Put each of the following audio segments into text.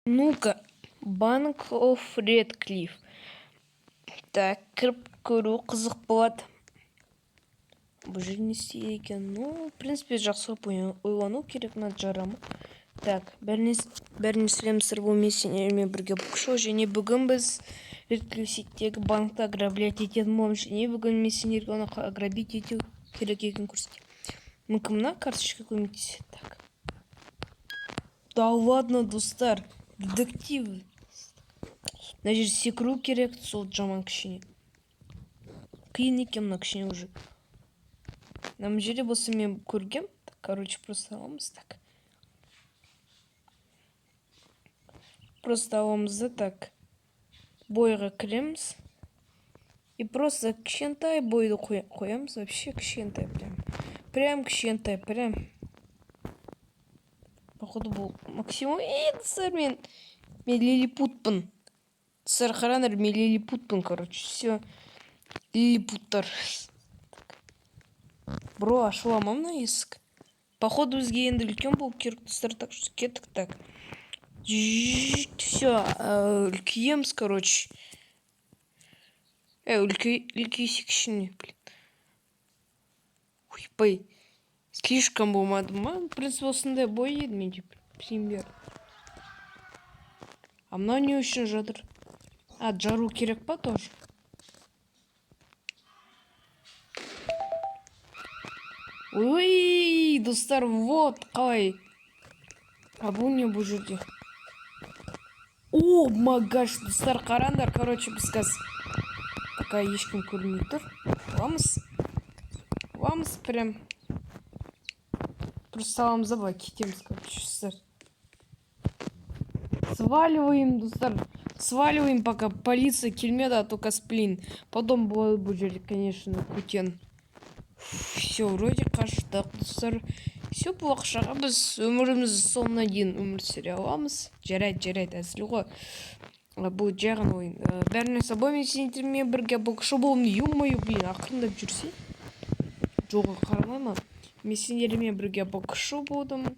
Ну-ка, Bank of Redcliffe. Так, кіріп көру қызық болады. Бұл жер не істейді екен? Ну, в принципе, жақсылап ойлану керек над жарамы. Так, бәріне сәлемдер, бұл мен сендермен бірге Букшоу, және бүгін біз Redcliffe City'дегі банкты ограблять ететін боламыз, және бүгін мен сендерге оны ограбить ету керек екенін көрсетемін. Мүмкін мына карточка көмектеседі. Так. Да ладно, достар, детектив. Мына жер секіру керек, сол жаман кішкене. Қиын екен мына кішкене уже. Мына жерде болса мен көргем. Короче, просто аламыз. Так. Просто аламыз да так. Бойға кіреміз. И просто кішкентай бойды қоямыз. Вообще кішкентай прям. Прям кішкентай, прям. Походу бұл максимум. Достар, мен лилипутпын. Достар, қараңдар, мен лилипутпын, короче. Все. Лилипуттар. Бро, ашыла ма мына есік? Походу бізге енді үлкен болып керек, достар. Так что кеттік. Так. Все. Үлкейеміз, короче. Үлкейсек кішкене, блин. Ойбай. Слишком болмады ма? В принципе, осындай бой еді мен деп. Пример. А мынау не үшін жатыр? Жару керек па тоже? Ой, достар, вот қалай. А бұл не бұл жерде? О, магаш, достар, қараңдар. Короче, біз қазір пока ешкім көрмей тұр. Аламыз прям. Просто аламыз да, кетеміз, короче, достар. Сваливаем, достар. Сваливаем, пока полиция келмеді, а то косплин. Потом бұл жерде, конечно, көтен. Все, вроде қаштық, достар. Все, бұл ақшаға біз өмірімізді соңына дейін өмір сүре аламыз. Жарайды, әзіл ғой. Бұл жағын ойын. Бәріне собой мен сендермен бірге Букшоу болым. Ё-моё, блин, ақырындап жүрсе. Жоғы қарамай ма? Мен сендермен бірге Букшоу болдым.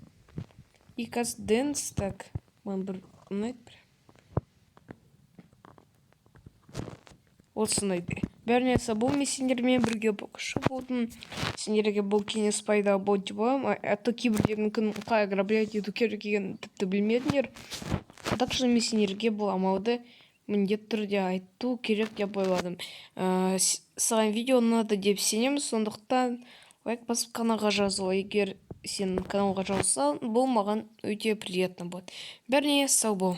И қазір дэнс, так. Мен бір ұнайды бір. Осы ұнайды. Бәріне собой мен сендермен бірге Букшоу болдым. Сендерге бұл кеңес пайда болды деп ойлаймын. А то кейбірде мүмкін қалай ограблять ету керек екенін тіпті білмедіңдер. Так что мен сендерге бұл амалды міндетті түрде айту керек деп ойладым. Саған видео ұнады деп сенемін, сондықтан лайк басып каналға жазыл. Егер сен каналға жазылсаң, бұл маған өте приятно болады. Бәріне сау бол.